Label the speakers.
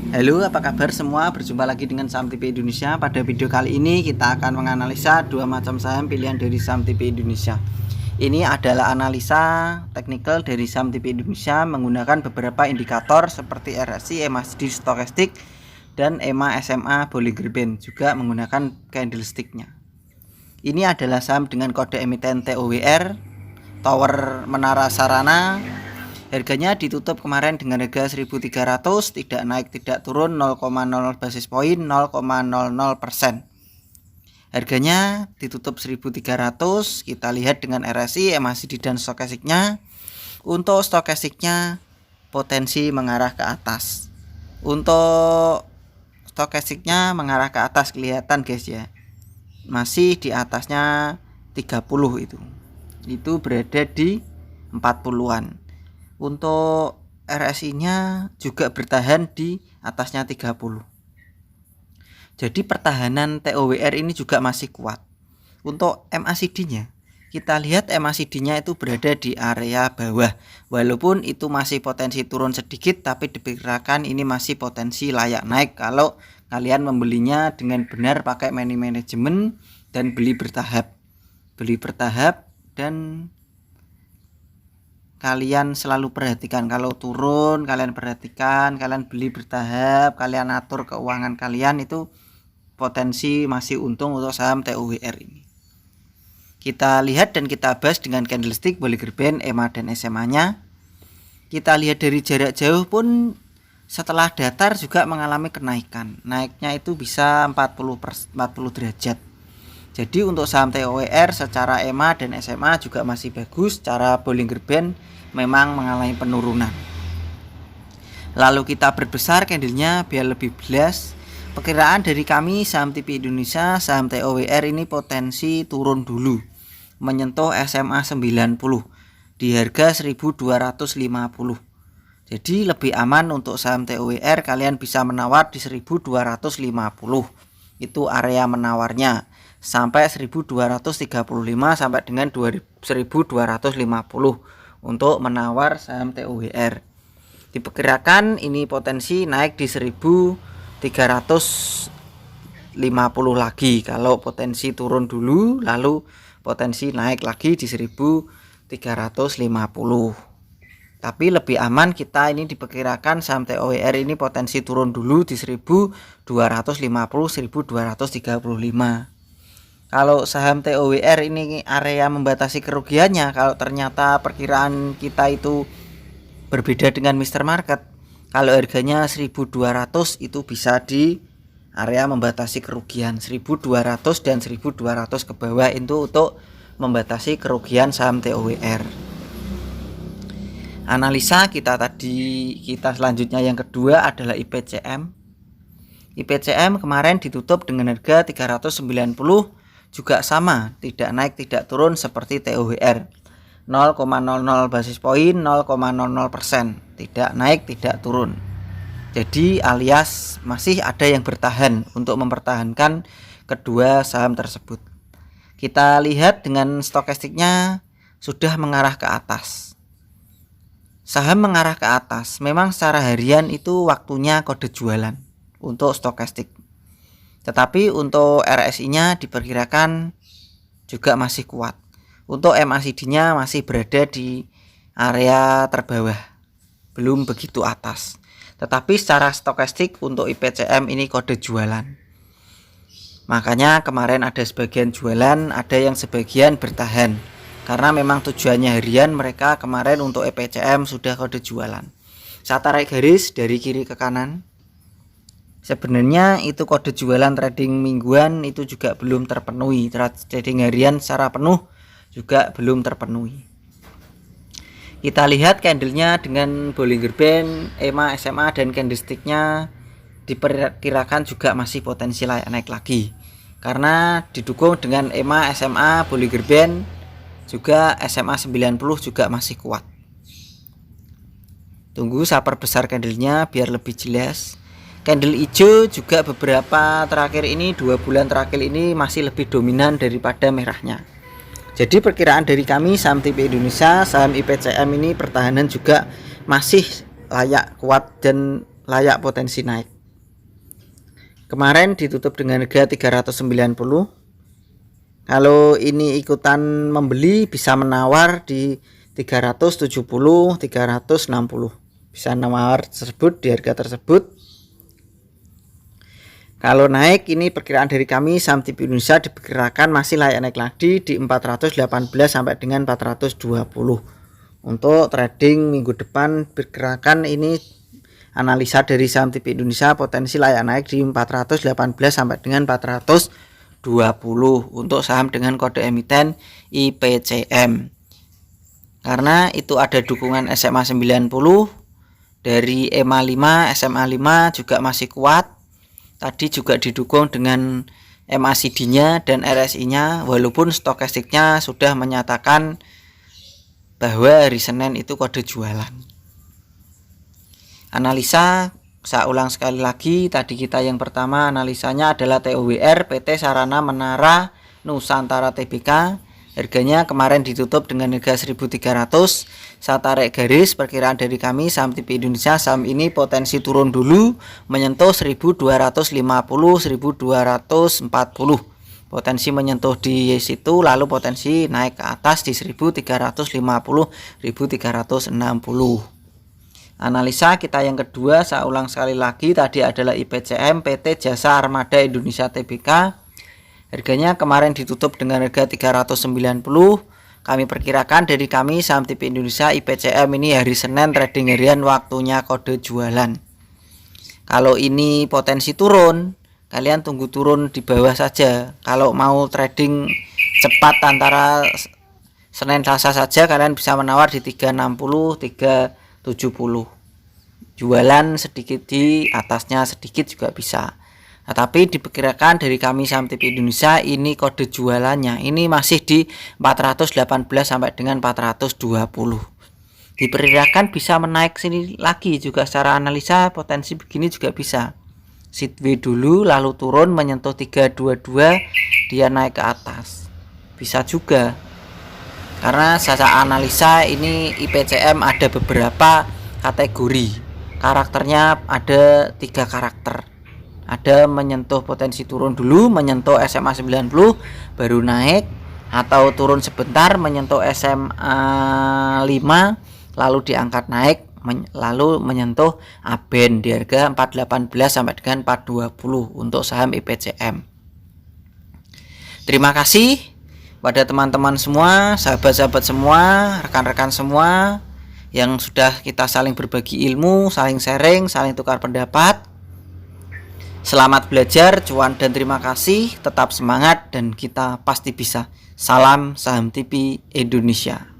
Speaker 1: Halo, apa kabar semua? Berjumpa lagi dengan Saham TP Indonesia. Pada video kali ini kita akan menganalisa dua macam saham pilihan dari Saham TP Indonesia. Ini adalah analisa teknikal dari Saham TP Indonesia menggunakan beberapa indikator seperti RSI, MACD Stokastik, dan EMA SMA Bollinger Band, juga menggunakan candlesticknya. Ini adalah saham dengan kode emiten TOWR, Tower Menara Sarana. Harganya ditutup kemarin dengan harga 1.300, tidak naik tidak turun 0,00 basis poin, 0,00%. Harganya ditutup 1.300. Kita lihat dengan RSI, MACD dan stokastiknya. Untuk stokastiknya potensi mengarah ke atas. Untuk stokastiknya mengarah ke atas, kelihatan guys ya. Masih di atasnya 30 itu. Itu berada di 40-an. Untuk RSI-nya juga bertahan di atasnya 30. Jadi pertahanan TOWR ini juga masih kuat. Untuk MACD-nya, kita lihat MACD-nya itu berada di area bawah. Walaupun itu masih potensi turun sedikit, tapi diperkirakan ini masih potensi layak naik kalau kalian membelinya dengan benar pakai money management dan beli bertahap. Beli bertahap dan kalian selalu perhatikan, kalau turun kalian perhatikan, kalian beli bertahap, kalian atur keuangan kalian, itu potensi masih untung untuk saham TOWR ini. Kita lihat dan kita bahas dengan candlestick, Bollinger Band, EMA dan SMA-nya. Kita lihat dari jarak jauh pun setelah datar juga mengalami kenaikan. Naiknya itu bisa 40 derajat. Jadi untuk saham TOWR secara EMA dan SMA juga masih bagus. Secara Bollinger Band memang mengalami penurunan. Lalu kita berbesar candlenya biar lebih jelas. Perkiraan dari kami saham TP Indonesia, saham TOWR ini potensi turun dulu, menyentuh SMA 90 di harga 1.250. Jadi lebih aman untuk saham TOWR, kalian bisa menawar di 1.250. Itu area menawarnya. Sampai 1.235 sampai dengan 1.250 untuk menawar saham TOWR. Diperkirakan ini potensi naik di 1.350 lagi. Kalau potensi turun dulu, lalu potensi naik lagi di 1.350. Tapi lebih aman kita ini diperkirakan saham TOWR ini potensi turun dulu di 1.250, 1.235. Kalau saham TOWR ini area membatasi kerugiannya, kalau ternyata perkiraan kita itu berbeda dengan Mr. Market, kalau harganya 1.200 itu bisa di area membatasi kerugian 1.200 dan 1.200 ke bawah itu untuk membatasi kerugian saham TOWR. Analisa kita selanjutnya yang kedua adalah IPCM. IPCM kemarin ditutup dengan harga 390, juga sama, tidak naik tidak turun seperti TOWR. 0,00 basis poin, 0,00%, tidak naik tidak turun. Jadi alias masih ada yang bertahan untuk mempertahankan kedua saham tersebut. Kita lihat dengan stokastiknya sudah mengarah ke atas. Saham mengarah ke atas, memang secara harian itu waktunya kode jualan untuk stokastik. Tetapi untuk RSI-nya diperkirakan juga masih kuat. Untuk MACD-nya masih berada di area terbawah, belum begitu atas. Tetapi secara stokastik untuk IPCM ini kode jualan. Makanya kemarin ada sebagian jualan, ada yang sebagian bertahan. Karena memang tujuannya harian, mereka kemarin untuk IPCM sudah kode jualan. Saya tarik garis dari kiri ke kanan. Sebenarnya itu kode jualan trading mingguan itu juga belum terpenuhi. Trading harian secara penuh juga belum terpenuhi. Kita lihat candlenya dengan Bollinger Band, EMA, SMA dan candlesticknya diperkirakan juga masih potensi naik lagi. Karena didukung dengan EMA, SMA, Bollinger Band, juga SMA 90 juga masih kuat. Tunggu saya perbesar candlenya biar lebih jelas. Candle hijau juga beberapa terakhir ini, 2 bulan terakhir ini masih lebih dominan daripada merahnya. Jadi perkiraan dari kami saham TP Indonesia, saham IPCM ini pertahanan juga masih layak kuat dan layak potensi naik. Kemarin ditutup dengan harga 390. Kalau ini ikutan membeli bisa menawar di 370, 360. Bisa menawar tersebut di harga tersebut. Kalau naik, ini perkiraan dari kami saham TV Indonesia diperkirakan masih layak naik lagi di 418 sampai dengan 420. Untuk trading minggu depan perkirakan ini analisa dari saham TV Indonesia potensi layak naik di 418 sampai dengan 420 untuk saham dengan kode emiten IPCM. Karena itu ada dukungan SMA 90 dari EMA 5, SMA 5 juga masih kuat. Tadi juga didukung dengan MACD-nya dan RSI-nya, walaupun stokastiknya sudah menyatakan bahwa hari Senin itu kode jualan. Analisa, saya ulang sekali lagi, tadi kita yang pertama analisanya adalah TOWR PT Sarana Menara Nusantara Tbk. Harganya kemarin ditutup dengan harga 1.300. Saya tarik garis perkiraan dari kami saham TV Indonesia, saham ini potensi turun dulu menyentuh 1.250, 1.240. Potensi menyentuh di situ, lalu potensi naik ke atas di 1.350, 1.360. Analisa kita yang kedua, saya ulang sekali lagi, tadi adalah IPCM PT Jasa Armada Indonesia Tbk. Harganya kemarin ditutup dengan harga 390. Kami perkirakan dari kami saham TV Indonesia IPCM ini hari Senin trading harian waktunya kode jualan. Kalau ini potensi turun, kalian tunggu turun di bawah saja. Kalau mau trading cepat antara Senin Selasa saja, kalian bisa menawar di 360, 370. Jualan sedikit di atasnya sedikit juga bisa. Tapi diperkirakan dari kami saham TV Indonesia ini kode jualannya ini masih di 418 sampai dengan 420. Diperkirakan bisa menaik sini lagi juga secara analisa, potensi begini juga bisa. Sideway dulu lalu turun menyentuh 322, dia naik ke atas. Bisa juga. Karena secara analisa ini IPCM ada beberapa kategori. Karakternya ada 3 karakter. Ada menyentuh potensi turun dulu, menyentuh SMA 90 baru naik, atau turun sebentar menyentuh SMA 5 lalu diangkat naik, lalu menyentuh aben di harga 418 sampai dengan 420 untuk saham IPCM. Terima kasih pada teman-teman semua, sahabat-sahabat semua, rekan-rekan semua yang sudah kita saling berbagi ilmu, saling sharing, saling tukar pendapat. Selamat belajar, cuan dan terima kasih. Tetap semangat dan kita pasti bisa. Salam Saham TV Indonesia.